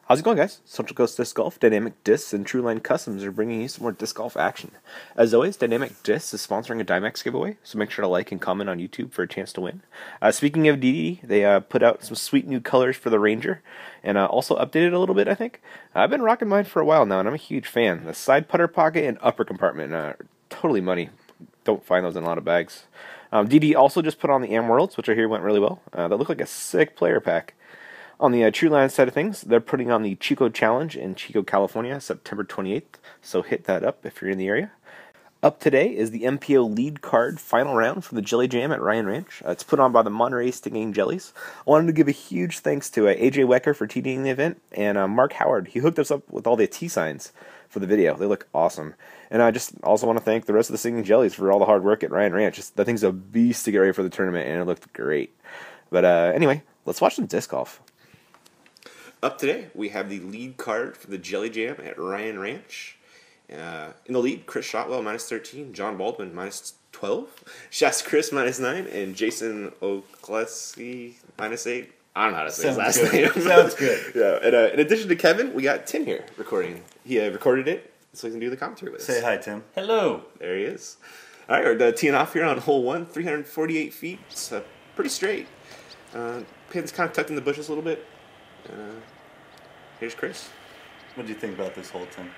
How's it going, guys? Central Coast Disc Golf, Dynamic Discs, and Trueline Customs are bringing you some more disc golf action. As always, Dynamic Discs is sponsoring a Dymax giveaway, so make sure to like and comment on YouTube for a chance to win. Speaking of DD, they put out some sweet new colors for the Ranger, and also updated a little bit, I think. I've been rocking mine for a while now, and I'm a huge fan. The side putter pocket and upper compartment are totally money. Don't find those in a lot of bags. DD also just put on the Am Worlds, which I hear went really well. That look like a sick player pack. On the Trueline side of things, they're putting on the Chico Challenge in Chico, California, September 28th, so hit that up if you're in the area. Up today is the MPO lead card final round for the Jelly Jam at Ryan Ranch. It's put on by the Monterey Stinging Jellies. I wanted to give a huge thanks to AJ Wecker for TDing the event, and Mark Howard. He hooked us up with all the T signs for the video. They look awesome. And I just also want to thank the rest of the Stinging Jellies for all the hard work at Ryan Ranch. That thing's a beast to get ready for the tournament, and it looked great. But anyway, let's watch some disc golf. Up today, we have the lead card for the Jelly Jam at Ryan Ranch. In the lead, Chris Shotwell, minus 13, John Baldwin, minus 12, Shasta Chris, minus 9, and Jason Oklesky, minus 8. I don't know how to say his last name. Sounds good. Yeah. And, in addition to Kevin, we got Tim here recording. He recorded it so he can do the commentary with us. Say hi, Tim. Hello. There he is. All right, we're teeing off here on hole 1, 348 feet. It's pretty straight. Pin's kind of tucked in the bushes a little bit. Here's Chris. What do you think about this hole, Tim?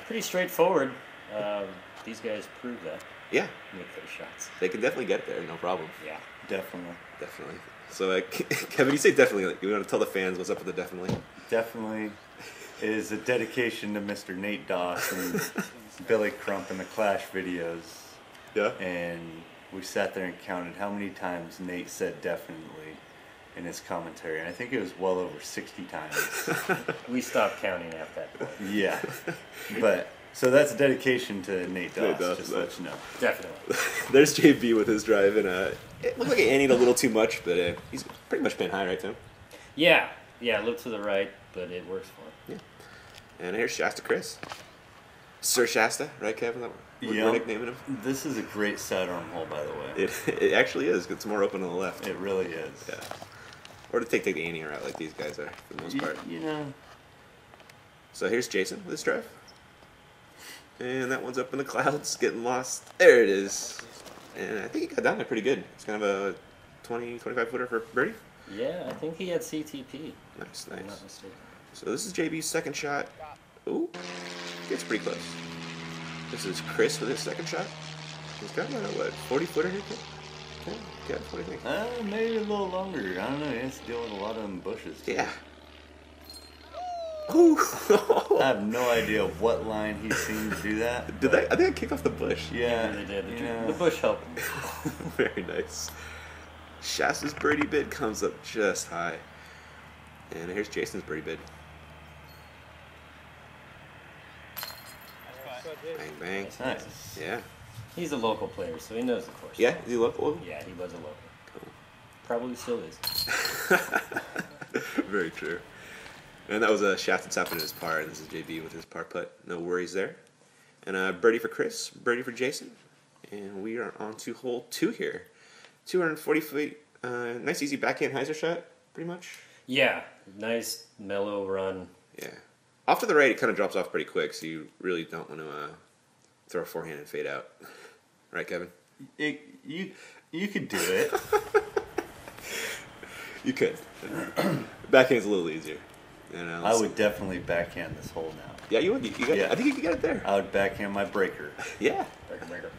Pretty straightforward. These guys prove that. Yeah. Make those shots. They can definitely get there, no problem. Yeah. Definitely. Definitely. So, Kevin, you say definitely. You want to tell the fans what's up with the definitely? Definitely is a dedication to Mr. Nate Doss and Billy Crump in the Clash videos. Yeah. And we sat there and counted how many times Nate said definitely in his commentary. And I think it was well over 60 times. We stopped counting at that point. Yeah. But, so that's a dedication to Nate Doss, just to right. let you know. Definitely. There's JB with his drive, and it looked like it anteed a little too much, but he's pretty much pin high, right, Tim? Yeah. Yeah, look to the right, but it works for him. Yeah. And here's Shasta Chris. Sir Shasta, right, Kevin? We're nicknaming him. This is a great sidearm hole, by the way. It actually is. It's more open on the left. It really is. Yeah. Or to take the ante route like these guys are, for the most part. You know. So here's Jason with his drive. And that one's up in the clouds, getting lost. There it is. And I think he got down there pretty good. It's kind of a 20, 25 footer for birdie. Yeah, I think he had CTP. Nice, If I'm not nice. mistaken. So this is JB's second shot. Ooh, gets pretty close. This is Chris with his second shot. He's got about a, 40 footer here? Okay, what do you think? Maybe a little longer. I don't know. He has to deal with a lot of them bushes. Too. Yeah. Ooh. I have no idea what line he's seen to do that. Did they? I think I kicked off the bush. Yeah, They did. you know. The bush helped. Very nice. Shasta's birdie bid comes up just high. And here's Jason's birdie bid. Bang, bang. That's nice. Yeah. He's a local player, so he knows the course. Yeah? Is he local? Yeah, he was a local. Probably still is. Very true. And that was a Shasta tapping his par, and this is JB with his par putt. No worries there. And birdie for Chris, birdie for Jason. And we are on to hole 2 here. 240 feet. Nice easy backhand hyzer shot, pretty much. Yeah, nice mellow run. Yeah. Off to the right, it kind of drops off pretty quick, so you really don't want to throw a forehand and fade out. Right, Kevin? You could do it. You could. Backhand's a little easier. You know, I would definitely backhand this hole now. Yeah, you would. You got, Yeah. I think you could get it there. I would backhand my breaker. Yeah.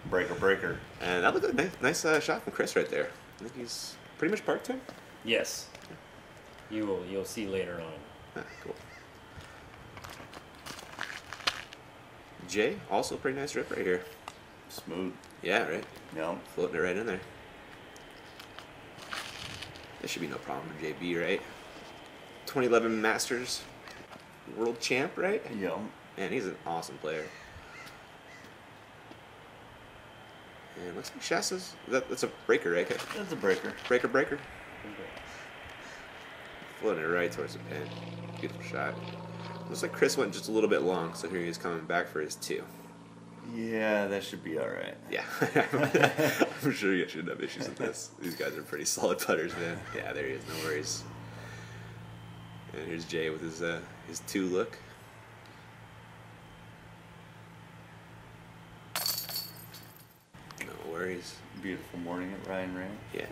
Breaker. And that looked like a nice shot from Chris right there. I think he's pretty much parked him. Yes. You'll see later on. Ah, cool. Jay, also pretty nice rip right here. Smooth. Yeah, right? Yep. Floating it right in there. There should be no problem for JB, right? 2011 Masters World Champ, right? Yep. Man, he's an awesome player. And looks like Shasta's... That's a breaker, right? Okay. That's a breaker. Breaker. Floating it right towards the pin. Beautiful shot. Looks like Chris went just a little bit long, so here he is coming back for his 2. Yeah, that should be all right. Yeah. I'm sure you shouldn't have issues with this. These guys are pretty solid putters, man. Yeah, there he is. No worries. And here's Jay with his 2 look. No worries. Beautiful morning at Ryan Ranch. Yeah.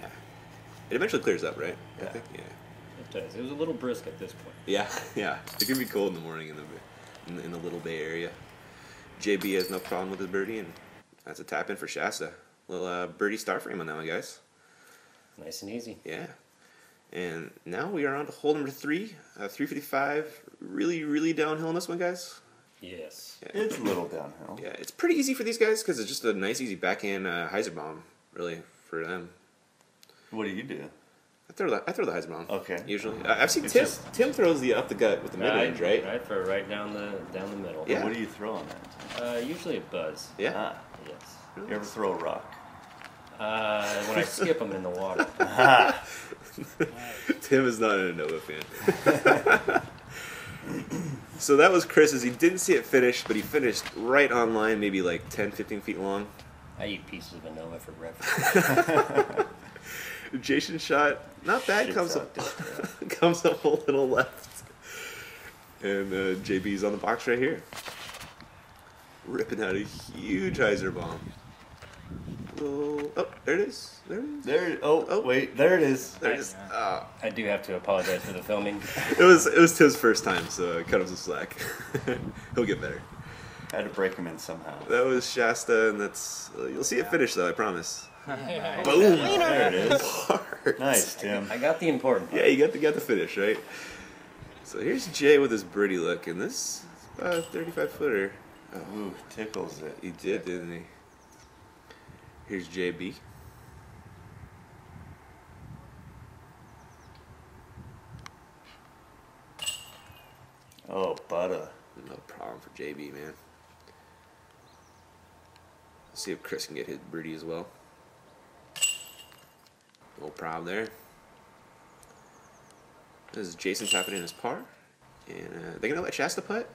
It eventually clears up, right? I Yeah. think. Yeah. It does. It was a little brisk at this point. Yeah. Yeah. It can be cold in the morning in the Little Bay area. JB has no problem with his birdie, and that's a tap in for Shasta. Little birdie star frame on that one, guys. Nice and easy. Yeah. And now we are on to hole number 3, 355. Really, really downhill in this one, guys. Yes. Yeah. It's a little downhill. Yeah, it's pretty easy for these guys because it's just a nice, easy backhand Heiser bomb, really, for them. What do you do? I throw the Heiser bomb. Okay. Usually, I've seen It's Tim. just- Tim throws the up the gut with the mid range, right? Right, for right down the middle. Yeah. What do you throw on that? Usually a buzz. Yeah. Ah, Yes. you ever throw a rock? When I skip them in the water. Tim is not an Nova fan. So that was Chris's. He didn't see it finish, but he finished right on line, maybe like 10, 15 feet long. I eat pieces of vanilla for breakfast. Jason's shot, not bad, Shit's comes out up, comes up a little left. And JB's on the box right here. Ripping out a huge Heiser bomb. Oh, there it is. There it is. There. Oh, wait. There it is. There it is. I do have to apologize for the filming. It was Tim's first time, so I cut him some slack. He'll get better. Had to break him in somehow. That was Shasta, and that's you'll see it finish though, I promise. Boom! There it is. Hard. Nice, Tim. I got the important part. Yeah, you got the finish right. So here's Jay with his birdie look, and this is about a 35-footer. Ooh, tickles it. He did, didn't he? Here's JB. Oh, butter. No problem for JB, man. Let's see if Chris can get his birdie as well. No problem there. This is Jason tapping in his par. And they're going to let Shasta putt?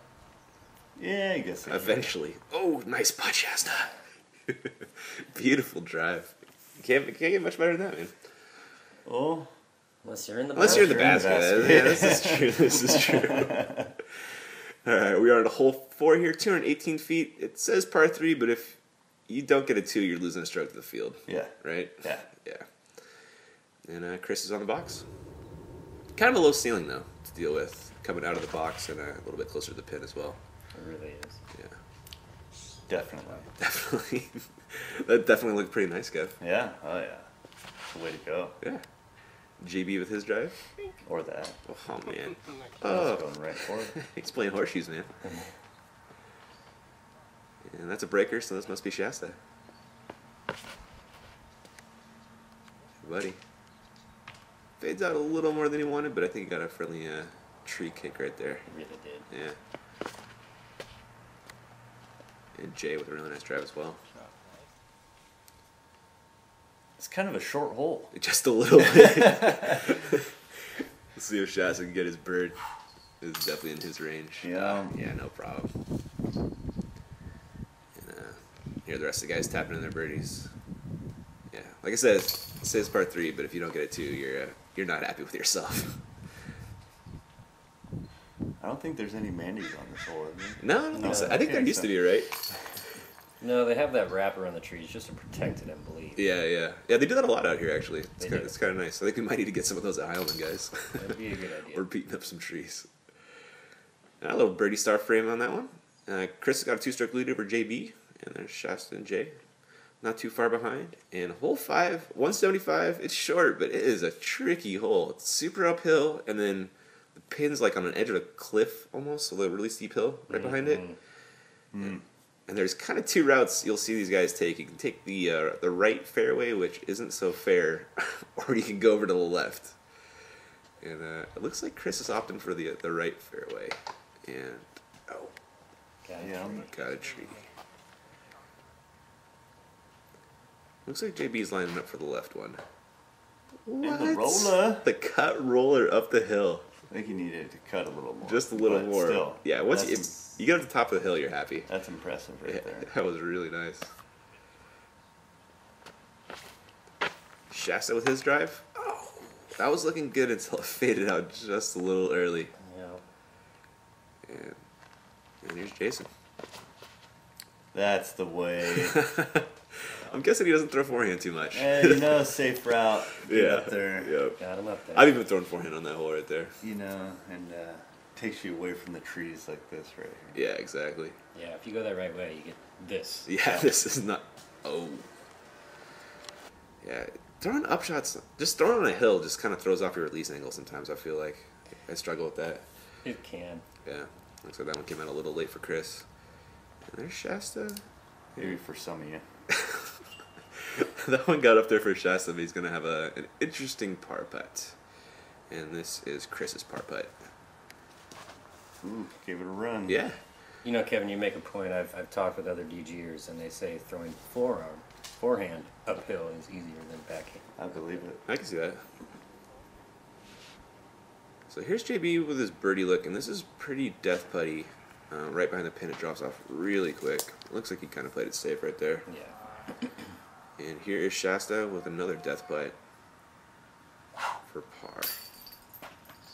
Yeah, I guess. Eventually. Oh, nice putt, Shasta. Beautiful drive. Can't get much better than that, man. Oh, Unless you're in the Unless you're in the Unless basket. you're in the Yeah, this is true. This is true. All right, we are on hole 4 here, 218 feet. It says par 3, but if you don't get a 2, you're losing a stroke to the field. yeah. Right? Yeah. Yeah. And Chris is on the box. Kind of a low ceiling, though, to deal with. Coming out of the box and a little bit closer to the pin as well. It really is. Yeah. Definitely. Definitely. That definitely looked pretty nice, Kev. Yeah. Oh, yeah. The way to go. Yeah. JB with his drive. Or that. Oh, man. Oh. Oh, Going right for it. he's playing horseshoes, man. And that's a breaker, so this must be Shasta. Buddy. Fades out a little more than he wanted, but I think he got a friendly tree kick right there. It really did. Yeah. And Jay with a really nice drive as well. It's kind of a short hole. Just a little bit. Let's see if Shasta can get his bird. This is definitely in his range. Yeah. Yeah, no problem. And here the rest of the guys tapping in their birdies. Yeah, like I said, it says par 3, but if you don't get a 2, you're not happy with yourself. I don't think there's any Mandy's on this hole, is there? No, I don't think so. I think there okay, used to so- be, right? No, they have that wrap around the trees just to protect it, I believe. Yeah. They do that a lot out here, actually. They do. It's kind of nice. I think we might need to get some of those at Heilman, guys. That'd be a good idea. We're beating up some trees. And a little birdie star frame on that one. Chris has got a 2-stroke lead over JB, and there's Shasta and Jay. Not too far behind. And hole 5, 175. It's short, but it is a tricky hole. It's super uphill, and then the pin's like on an edge of a cliff almost, so a really steep hill right behind it. And there's kind of 2 routes you'll see these guys take. You can take the right fairway, which isn't so fair, or you can go over to the left. And it looks like Chris is opting for the right fairway. And, oh, Yeah. got a tree. Looks like JB's lining up for the left one. And the roller. The cut roller up the hill. I think you needed to cut a little more. Just a little but more. Still, Yeah, once that's- you get up to the top of the hill, you're happy. That's impressive right Yeah, there. that was really nice. Shasta with his drive. Oh, that was looking good until it faded out just a little early. Yeah. And here's Jason. That's the way. I'm guessing he doesn't throw forehand too much. You know, safe route. Get Yeah. up there. Yep. Got him up there. I've even thrown forehand on that hole right there. You know, and takes you away from the trees like this right here. Yeah, exactly. Yeah, if you go that right way, you get this. Yeah, this is not. Oh. Yeah, throwing upshots, just throwing on a hill just kind of throws off your release angle sometimes, I feel like. I struggle with that. It can. Yeah, looks like that one came out a little late for Chris. And there's Shasta. Maybe for some of you. That one got up there for Shasta, but he's going to have an interesting par putt. And this is Chris's par putt. Ooh, gave it a run. Yeah. You know, Kevin, you make a point. I've talked with other DGers, and they say throwing forehand uphill is easier than backhand. I believe it. I can see that. So here's JB with his birdie look, and this is pretty death putty. Right behind the pin, it drops off really quick. Looks like he kind of played it safe right there. Yeah. And here is Shasta with another death putt for par.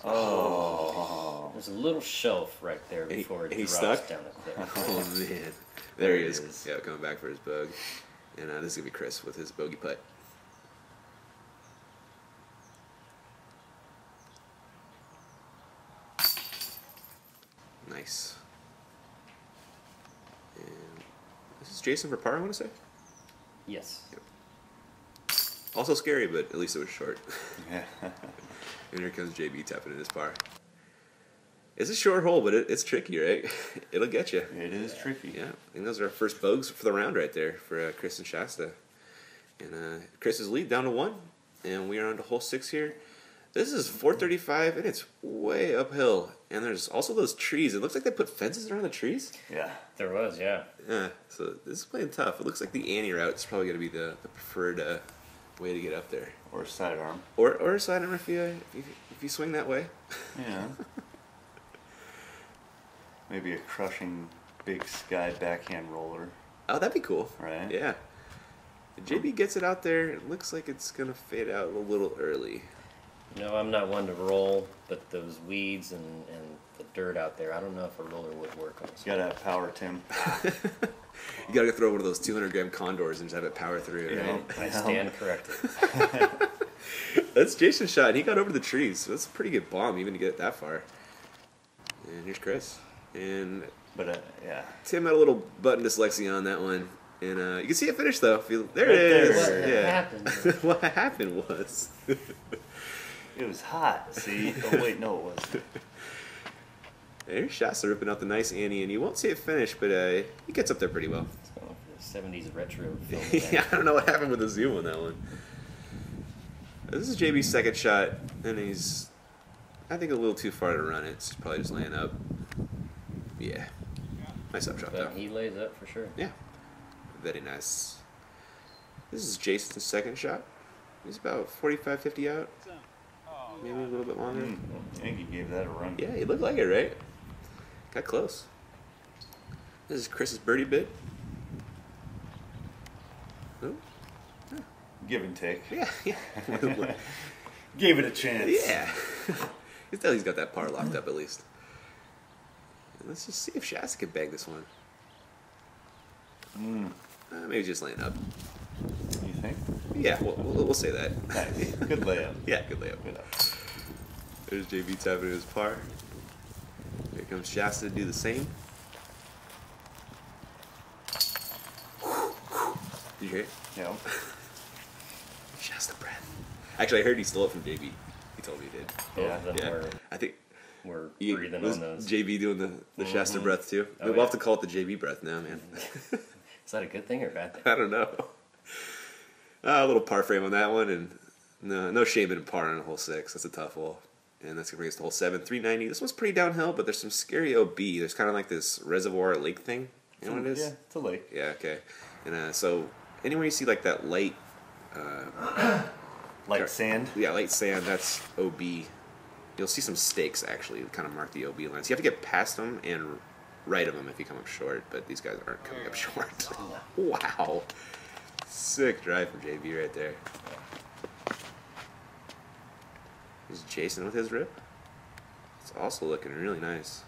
Oh. There's a little shelf right there And before it he drops stuck? down the cliff. Oh man, there he There is. he is. Yeah, coming back for his bog. And this is gonna be Chris with his bogey putt. Nice. And this is Jason for par, I want to say. Yes. Also scary, but at least it was short. Yeah. And here comes JB tapping in his par. It's a short hole, but it's tricky, right? It'll get you. It is tricky. Yeah, I think those are our first bogeys for the round right there for Chris and Shasta. And Chris's lead down to 1, and we are on to hole 6 here. This is 435, and it's way uphill. And there's also those trees. It looks like they put fences around the trees. Yeah. There was, yeah. Yeah, so this is playing tough. It looks like the Annie route is probably going to be the preferred way to get up there. Or sidearm. Or a sidearm if you swing that way. Yeah. Maybe a crushing big sky backhand roller. Oh, that'd be cool. Right. Yeah. JB gets it out there. It looks like it's going to fade out a little early. You know, I'm not one to roll, but those weeds and the dirt out there, I don't know if a roller would work on this. You gotta have power, Tim. You gotta throw one of those 200-gram condors and just have it power through it, Yeah. right? I stand corrected. That's Jason's shot, and he got over the trees. So that's a pretty good bomb, even to get it that far. And here's Chris. And But yeah. Tim had a little button dyslexia on that one. And you can see it finish, though. There Right it is. there. What Yeah. happened? What happened was... It was hot. See? Oh wait, no, it wasn't. There's Shasta ripping out the nice Annie, and you won't see it finish, but he gets up there pretty well. It's going for the 70s retro film. there. Yeah, I don't know what happened with the zoom on that one. This is JB's second shot, and he's, I think, a little too far to run it. It's probably just laying up. Yeah. Nice upshot, though. But he lays up for sure. Yeah. Very nice. This is Jason's second shot. He's about 45, 50 out. Maybe a little bit longer. I think he gave that a run. Yeah, he looked like it, right? Got close. This is Chris's birdie bit. Oh, Give and take. yeah, yeah. Gave it a chance. Yeah. You can tell he's got that par locked up at least. And let's just see if Shasta can bag this one. Maybe just laying up. You think? Yeah, we'll say that. Nice. Good layup. Yeah, good layup. Good up. There's JB tapping his par. Here comes Shasta to do the same. Did you hear it? Yeah. Shasta breath. Actually, I heard he stole it from JB. He told me he did. Both Yeah, of them Yeah, I think were he breathing was on those. JB doing the Shasta breath too. Oh, We'll yeah. have to call it the JB breath now, man. Is that a good thing or a bad thing? I don't know. A little par frame on that one, and no shame in par on a hole 6. That's a tough hole. And that's going to bring us to hole 7, 390. This one's pretty downhill, but there's some scary OB. There's kind of like this reservoir lake thing. You know what it is? Yeah, it's a lake. Yeah, okay. And so anywhere you see like that light, Like sand. yeah, light sand, that's OB. You'll see some stakes actually that kind of mark the OB lines. You have to get past them and right of them if you come up short, but these guys aren't coming up short. Wow. Sick drive from JB right there. There's Jason with his rip. It's also looking really nice.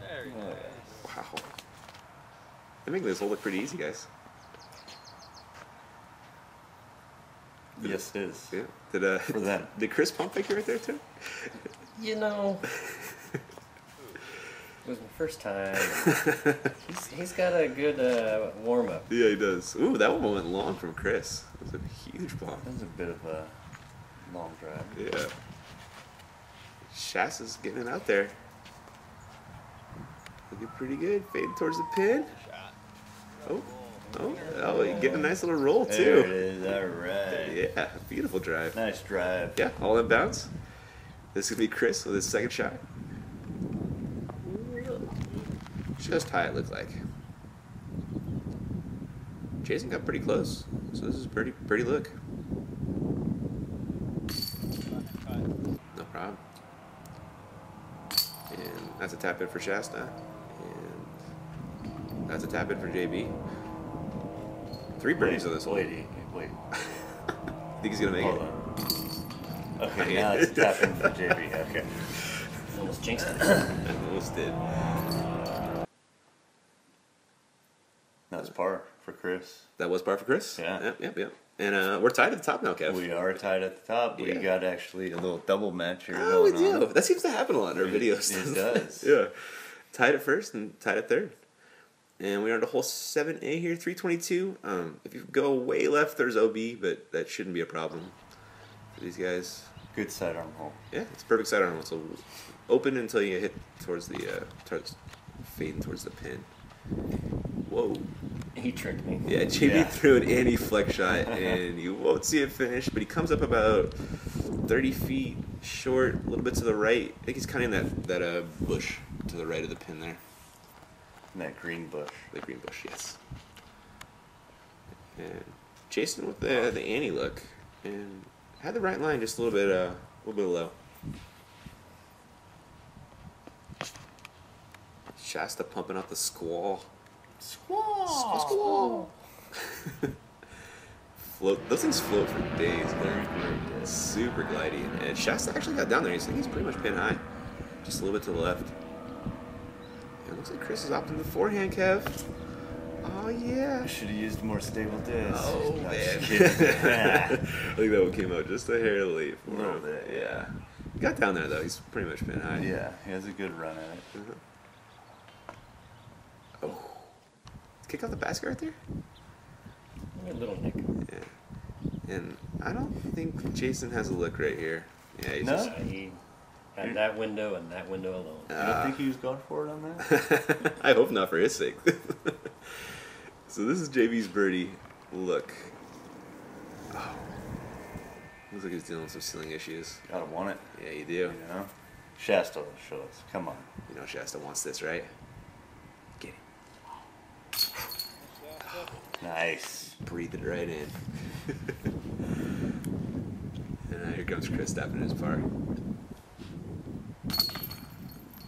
Wow. They're making this hole look pretty easy, guys. Yes, it is. Yeah. For them. Did Chris pump fake you right there too? You know, it was my first time. He's got a good warm up. Yeah, he does. Ooh, that one went long from Chris. That was a huge pump. That was a bit of a long drive. Yeah. Shasta's getting it out there. Looking pretty good. Fading towards the pin. Oh, you get a nice little roll too. There it is. All right. Yeah, beautiful drive. Nice drive. Yeah, all in bounds. This could be Chris with his second shot. Just how it looked like. Jason got pretty close, so this is a pretty look. No problem. And that's a tap in for Shasta. And that's a tap in for JB. 3 birdies on this hole. Wait. Think he's gonna make Hold it? on. Okay, now it's tapping for JB. Okay. Almost jinxed it. Almost did. That's par for Chris. That was par for Chris? Yeah. Yep. And we're tied at the top now, Kev. We are tied at the top. We Yeah. got actually a little double match here Oh, we going do. on. That seems to happen a lot in our It- videos. it does. Yeah. Tied at first and tied at third. And we are on to hole 7A here, 322. If you go way left, there's OB, but that shouldn't be a problem for these guys. Good sidearm hole. Yeah, it's a perfect sidearm hole. So open until you hit towards the fading towards the pin. Whoa. He tricked me. Yeah, JB Yeah. threw an anti-flex shot, and you won't see it finish, but he comes up about 30 feet short, a little bit to the right. I think he's kind of in that bush to the right of the pin there. And that green bush. The green bush, yes. And Jason with the anti look, and had the right line just a little bit low. Shasta pumping out the squall. Squall. Float. Those things float for days. They're super glidey. And Shasta actually got down there. He's pretty much pin high, just a little bit to the left. And it looks like Chris is opting the forehand, Kev. Oh yeah. I should have used a more stable disc. Oh No, man. just kidding. I think that one came out just a hair late for A little him. bit, Yeah. He got down there though. He's pretty much pin high. Yeah, he has a good run at it. Oh. Kick out the basket right there? A little nick. Yeah. And I don't think Jason has a look right here. Yeah, he's No? just. He had that window and that window alone. You don't think he was going for it on that? I hope not for his sake. So this is JB's birdie look. Oh. Looks like he's dealing with some ceiling issues. Gotta want it, Yeah, you do. you know? Shasta will show us. Come on. You know Shasta wants this, right? Get it. Nice. Breathe it right in. And here comes Chris tapping his par.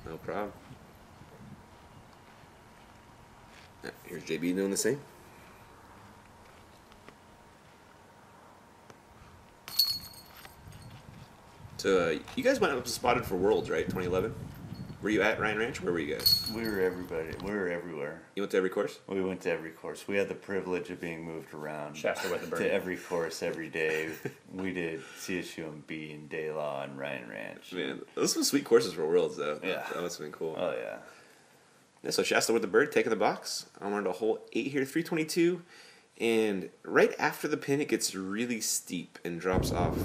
No problem. Here's JB doing the same. So you guys went up and spotted for Worlds, right? 2011. Were you at Ryan Ranch? Where were you guys? We were everywhere. You went to every course? We went to every course. We had the privilege of being moved around Shasta with the birdie. to every course every day. We did CSUMB and De La and Ryan Ranch. Man, those are some sweet courses for Worlds, though. Yeah. That must have been cool. Oh yeah. Yeah, so Shasta with the bird, taking the box. I'm on to hole 8 here, 322. And right after the pin, it gets really steep and drops off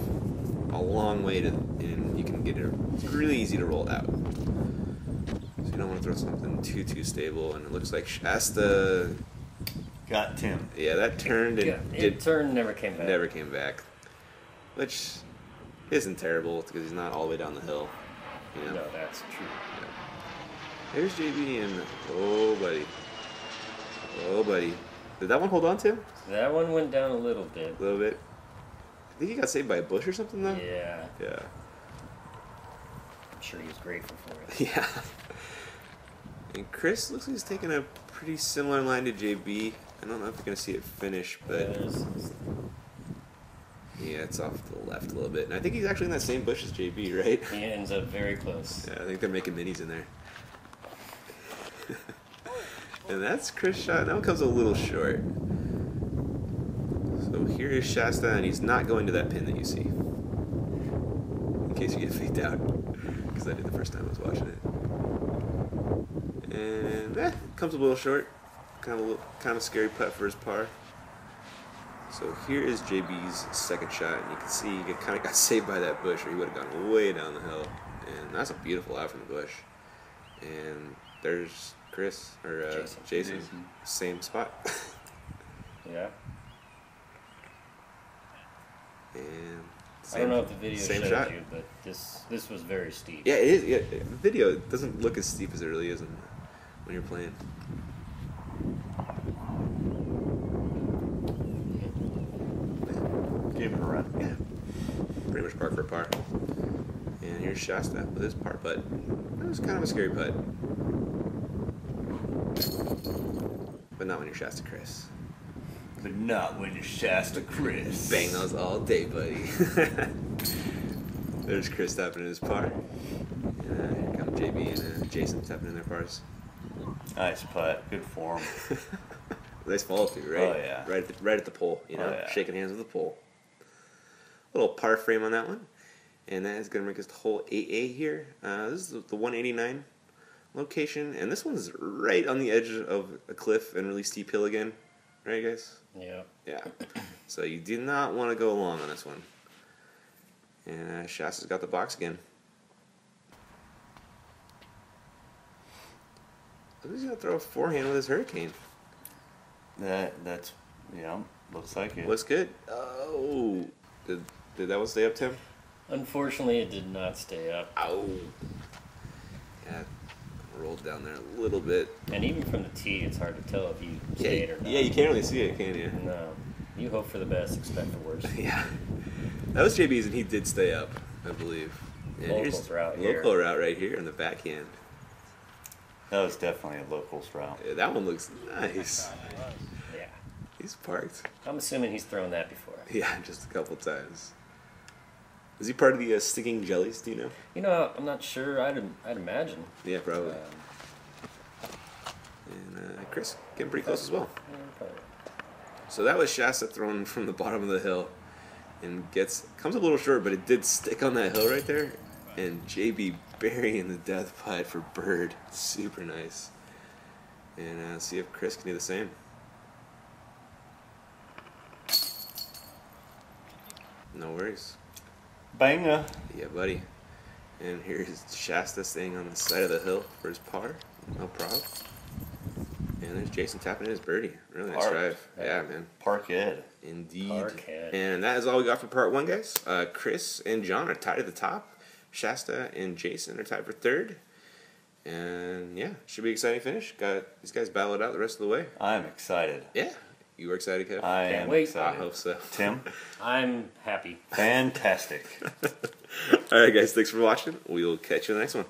a long way and you can get it. It's really easy to roll out. So you don't want to throw something too stable. And it looks like Shasta, Got Tim. yeah, that turned and It turned, never came back. never came back. Which isn't terrible because he's not all the way down the hill. You know? No, that's true. There's JB and oh buddy. Did that one hold on to him? That one went down a little bit. A little bit. I think he got saved by a bush or something though. Yeah, Yeah. I'm sure he was grateful for it. Yeah. And Chris looks like he's taking a pretty similar line to JB. I don't know if you're gonna see it finish, but There's- Yeah, it's off to the left a little bit. And I think he's actually in that same bush as JB, right? He ends up very close. Yeah, I think they're making minis in there. And that's Chris shot. That one comes a little short. So here is Shasta, and he's not going to that pin that you see. In case you get faked out. Because I did the first time I was watching it. And comes a little short. Kind of a scary putt for his par. So here is JB's second shot, and you can see he kind of got saved by that bush, or he would have gone way down the hill. And that's a beautiful out from the bush. And there's Chris, or Jason. Same spot. Yeah. And I don't know if the video same shows shot. you, but this was very steep. Yeah, it is. Yeah, the video doesn't look as steep as it really is when you're playing. Give it a run. Yeah, pretty much par for par. And here's Shasta with his par putt. That was kind of a scary putt, but not when you're Shasta Chris. But not when you're Shasta Chris. Bang those all day, buddy. There's Chris tapping in his par. And here come JB and Jason tapping in their pars. Nice putt. Good form. Nice follow through, right? Oh, yeah. Right at the pole, you know, Oh, yeah. shaking hands with the pole. Little par frame on that one. And that is going to make us the whole 8A here. This is the 189 location. And this one's right on the edge of a cliff and really steep hill again. Right, guys? Yeah. Yeah. So you do not want to go long on this one. And Shasta's got the box again. He's going to throw a forehand with his Hurricane. That's looks like it. Looks good. Oh. Did that one stay up, Tim? Unfortunately, it did not stay up. Ow. Yeah, rolled down there a little bit. And even from the tee, it's hard to tell if you stayed or not. Yeah, you can't really see it, can you? No. You hope for the best, expect the worst. Yeah. That was JB's, and he did stay up, I believe. And Locals route here. Local route right here in the backhand. That was definitely a locals route. Yeah, that one looks nice. Yeah. He's parked. I'm assuming he's thrown that before. Yeah, just a couple times. Is he part of the Sticking Jellies, do you know? You know, I'm not sure. I'd imagine. Yeah, probably. And Chris, getting pretty close as well. Yeah, probably. So that was Shasta thrown from the bottom of the hill, and comes a little short, but it did stick on that hill right there. And JB burying the death putt for bird, super nice. And see if Chris can do the same. No worries. Banger. Yeah, buddy. And here's Shasta staying on the side of the hill for his par. No problem. And there's Jason tapping in his birdie. Really nice Park. drive. Yeah, man. Parkhead. Indeed. Parkhead. And that is all we got for part one, guys. Chris and John are tied at the top. Shasta and Jason are tied for third. And yeah, should be an exciting finish. Got these guys battled out the rest of the way. I'm excited. Yeah. You were excited, Kev? I Can't am wait. excited. I hope so. Tim? I'm happy. Fantastic. All right, guys. Thanks for watching. We will catch you in the next one.